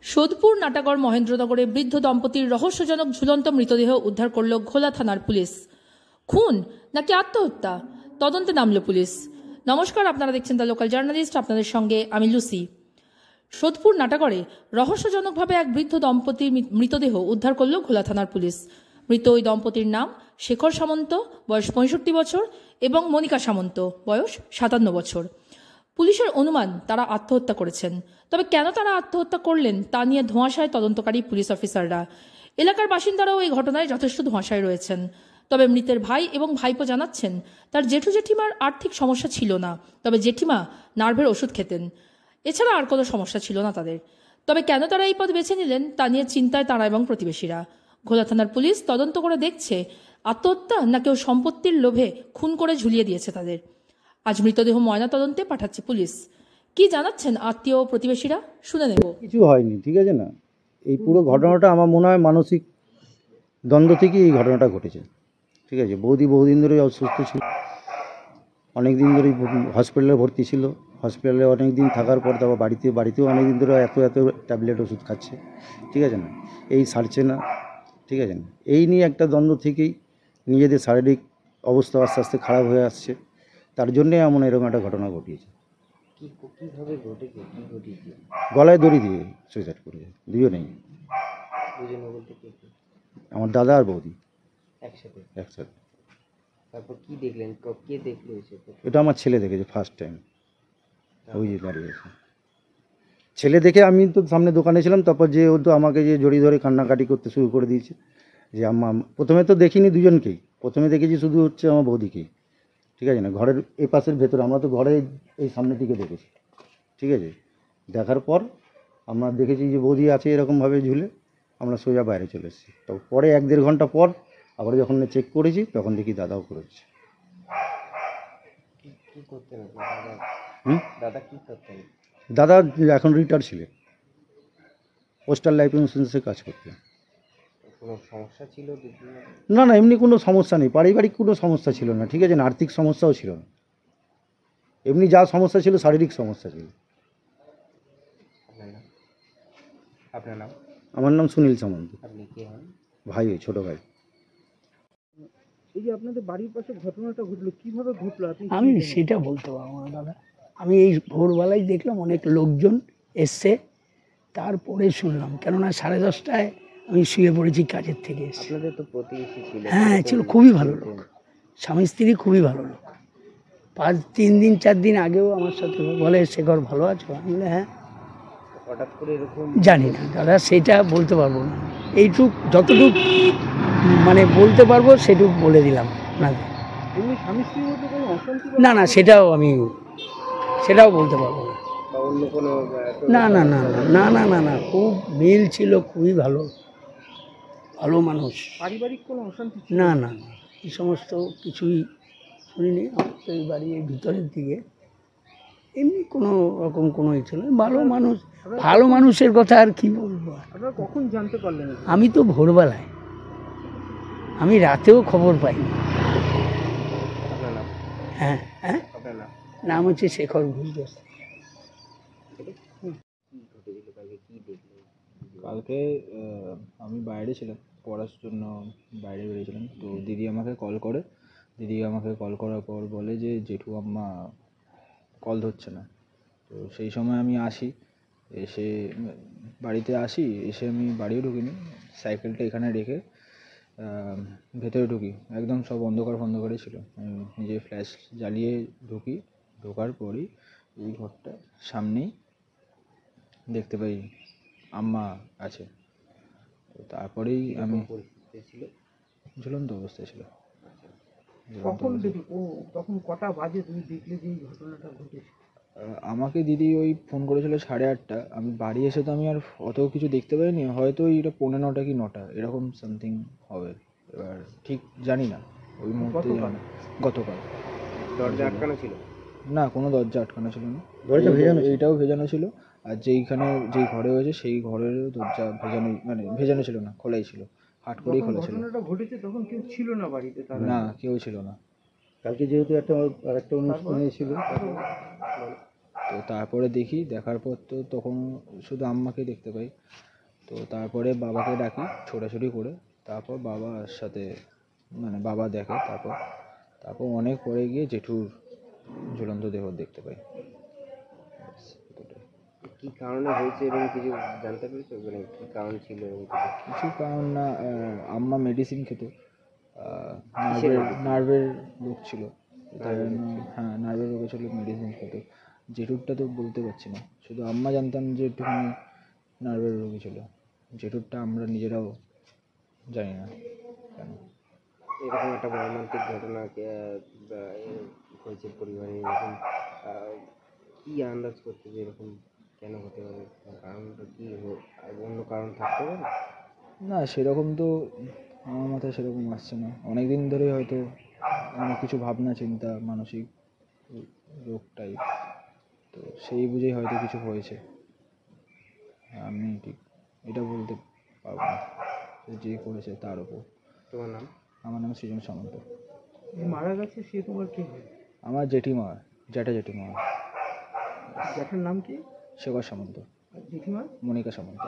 সোদপুর নাটাগড় মহেন্দ্রনগরে বৃদ্ধ দম্পতির রহস্যজনক ঝুলন্ত মৃতদেহ উদ্ধার করল ঘোলা থানার পুলিশ। খুন নাকি আত্মহত্যা, তদন্তে নামল পুলিশ। নমস্কার, আপনারা দেখছেন দ্য লোকাল জার্নালিস্ট, আপনাদের সঙ্গে আমি লুসি। সোদপুর নাটাগড়ে রহস্যজনকভাবে এক বৃদ্ধ দম্পতির মৃতদেহ উদ্ধার করল ঘোলা থানার পুলিশ। মৃত ওই দম্পতির নাম শেখর সামন্ত, বয়স 65 বছর, এবং মনিকা সামন্ত, বয়স 57 বছর। পুলিশের অনুমান তারা আত্মহত্যা করেছেন। তবে কেন তারা আত্মহত্যা করলেন তা নিয়ে ধোঁয়াশায় তদন্তকারী পুলিশ অফিসাররা। এলাকার বাসিন্দারাও এই ঘটনায় যথেষ্ট ধোঁয়াশায় রয়েছেন। তবে মৃতের ভাই এবং ভাইপো জানাচ্ছেন তার জেঠু জেঠিমার আর্থিক সমস্যা ছিল না, তবে জেঠিমা নার্ভের ওষুধ খেতেন, এছাড়া আর কোনো সমস্যা ছিল না তাদের। তবে কেন তারা এই পথ বেছে নিলেন তা নিয়ে চিন্তায় তারা এবং প্রতিবেশীরা। ঘোলা থানার পুলিশ তদন্ত করে দেখছে আত্মহত্যা না কেউ সম্পত্তির লোভে খুন করে ঝুলিয়ে দিয়েছে তাদের। আজ মৃতদেহ ময়না তদন্তে পাঠাচ্ছে পুলিশ। কি জানাচ্ছেন আত্মীয় ও প্রতিবেশীরা, শুনে নেব। কিছু হয়নি, ঠিক আছে না। এই পুরো ঘটনাটা আমার মনে হয় মানসিক দ্বন্দ্ব থেকেই এই ঘটনাটা ঘটেছে, ঠিক আছে। বহুদিন ধরেই অসুস্থ ছিল, অনেক দিন ধরেই হসপিটালে ভর্তি ছিল। হসপিটালে অনেক দিন থাকার পর তারপর বাড়িতেও অনেক দিন ধরে এত ট্যাবলেট ওষুধ খাচ্ছে, ঠিক আছে না। এই সারছে না, ঠিক আছে না। এই নিয়ে একটা দ্বন্দ্ব থেকেই নিজেদের শারীরিক অবস্থা আস্তে আস্তে খারাপ হয়ে আসছে, তার জন্যে এমন এরকম একটা ঘটনা ঘটিয়েছে। কিভাবে ঘটেছে, কি ঘটিয়েছে? গলায় দড়ি দিয়ে সুইসাইড করেছে দুজনেই। দুজনে বলতে কে? আমার দাদা আর বৌদি একসাথে। তারপর কি দেখলেন, কে দেখলো এসে? এটা আমার ছেলে দেখেছে ফার্স্ট টাইম। ওই যে দাঁড়িয়েছে ছেলে দেখে, আমি তো সামনে দোকানে ছিলাম, তারপর যে ও তো আমাকে যে জড়িয়ে ধরে কান্নাকাটি করতে শুরু করে দিয়েছে। যে প্রথমে তো দেখিনি দুজনকেই, প্রথমে দেখেছি শুধু হচ্ছে আমার বৌদিকেই, ঠিক আছে না। ঘরের এই পাশের ভেতরে, আমরা তো ঘরে এই সামনের দিকে দেখেছি, ঠিক আছে। দেখার পর আমরা দেখেছি যে বৌদি আছে এরকমভাবে ঝুলে, আমরা সোজা বাইরে চলে এসেছি। তো পরে 1-1.5 ঘন্টা পর আবার যখন চেক করেছি তখন দেখি দাদাও করেছে। কি করতেন দাদা? কি করতেন দাদা? এখন রিটায়ার ছিলেন, পোস্টাল লাইফ ইন্স্যুরেন্সে কাজ করতেন। কোনো সমস্যা ছিল? না, এমনি কোনো সমস্যা নেই, পারিবারিক কোনো সমস্যা ছিল না, ঠিক আছে না। আর্থিক সমস্যাও ছিল না, এমনি যা সমস্যা ছিল শারীরিক সমস্যা ছিল। আপনার নাম? আমার নাম সুনীল সামন্ত। আপনি কে হন? ভাই, ওই ছোটো ভাই। এই যে আপনাদের বাড়ির পাশে ঘটনাটা ঘটলো, কিভাবে ঘটলো আপনি? আমি সেটা বলতে পারবো না দাদা। আমি এই ভোরবেলায় দেখলাম অনেক লোকজন এসছে, তারপরে শুনলাম। কেননা 10:30টায় আমি শুয়ে পড়েছি কাজের থেকে এসে। আপনাদের তো প্রতিবেশী ছিল? হ্যাঁ ছিল, খুবই ভালো লোক, স্বামী স্ত্রী খুবই ভালো লোক। 3-4 দিন আগেও আমার সাথে বলে, শেখর ভালো আছো? আমি বলে হ্যাঁ। হঠাৎ করে এরকম? জানি না দাদা, সেটা বলতে পারবো না। এইটুক যতটুক মানে বলতে পারবো সেটুক বলে দিলাম না। এমনি স্বামী স্ত্রীর মধ্যে কোনো অশান্তি? না, সেটাও বলতে পারবো না। অন্য কোনো? না, খুব মিল ছিল, খুবই ভালো মানুষ। পারিবারিক কোনো অশান্তি? না, এই সমস্ত কিছুই শুনিনি। আমার তো এই বাড়ি এই ভিতরের দিকে, এমনি কোনো রকম কোনো ই ছিল। ভালো মানুষের কথা আর কি বলবো। আপনারা কখন জানতে পারলেন? আমি তো ভোরবেলায়, আমি রাতেও খবর পাইনি। আপনার নাম? হ্যাঁ, আপনার নাম হচ্ছে শেখর ঘোষ। কালকে আমি বাইরে ছিলাম, পড়ার জন্য বাইরে বেরিয়েছিলাম। তো দিদি আমাকে কল করার পর বলে যে জেঠু আম্মা কল ধরছে না। তো সেই সময় আমি বাড়িতে আসি, এসে আমি বাড়িও ঢুকিনি, সাইকেলটা এখানে রেখে ভেতরে ঢুকি। একদম সব অন্ধকারই ছিল। নিজে ফ্ল্যাশ জ্বালিয়ে ঢোকার পরই এই ঘরটা সামনেই দেখতে পাই আম্মা আছে। তো তারপরেই আমি ঝুলন্ত অবস্থায় ছিল। কখন তখন কটা বাজে তুমি দেখলে যে এই ঘটনাটা ঘটেছে? আমাকে দিদি ওই ফোন করেছিল 8:30। আমি বাড়ি এসে তো আমি আর অত কিছু দেখতে পাইনি, হয়তো এটা 9:45 কি 9টা এরকম সামথিং হবে। এবার ঠিক জানি না, ওই মুহূর্তে গতকাল। দরজা আটকানো ছিল? না, কোনো দরজা আটকানো ছিল না, এইটাও ভেজানো ছিল। আর যেই ঘরে হয়েছে সেই ঘরের দরজা ভেজানো ছিল না, খোলাই ছিল, হাট করেই খোলা ছিল। ঘটনাটা ঘটেছে তখন কেউ ছিল না বাড়িতে? না, কেউ ছিল না। কালকে যেহেতু একটা অনুষ্ঠান হয়েছিল, তো তারপরে দেখি, দেখার পর তো তখন শুধু আম্মাকে দেখতে পাই। তো তারপরে বাবাকে ডাকি ছোটাছুটি করে, তারপর বাবার সাথে মানে বাবা দেখে, তারপর অনেক পরে গিয়ে জেঠুর ঝুলন্ত দেহ দেখতে পাই। ব্যাস, এতটাই। কি কারণে হয়েছে এরকম কিছু জানতে পেরেছো, মানে কি কারণ ছিল এরকম কিছু? কিছু কারণ না, আম্মা মেডিসিন খেত, কিসের নার্ভের রোগ ছিল, তাই নার্ভের রোগ জন্য ছিল? হ্যাঁ নার্ভের রোগে ছিল, মেডিসিন খেত। জেঠুরটা তো বলতে পারছি না, শুধু আম্মা জানতাম যে একটুখানি নার্ভের রোগী ছিল। জেঠুরটা আমরা নিজেরাও জানি না কেন। এরকম একটা মর্মান্তিক ঘটনা হয়েছে পরিবারে, এরকম কি আন্দাজ করতে যে এরকম কেন হতে পারে, কারণটা কি আর অন্য কারণ থাকতে পারে? না সেরকম তো আমার মাথায় সেরকম আসছে না, অনেক দিন ধরেই হয়তো অনেক কিছু ভাবনা চিন্তা, মানসিক রোগটাই, তো সেই বুঝেই হয়তো কিছু হয়েছে। আমি ঠিক এটা বলতে পারবো না, যে করেছে তার উপর। তোমার নাম? আমার নাম সৃজন সামন্ত। যে মারা গেছে সে তোমার কে হয়? আমার জেঠিমা, জেঠিমা জ্যাঠার নাম কি? শেখর সামন্ত, আর জেঠিমা? মনিকা সামন্ত।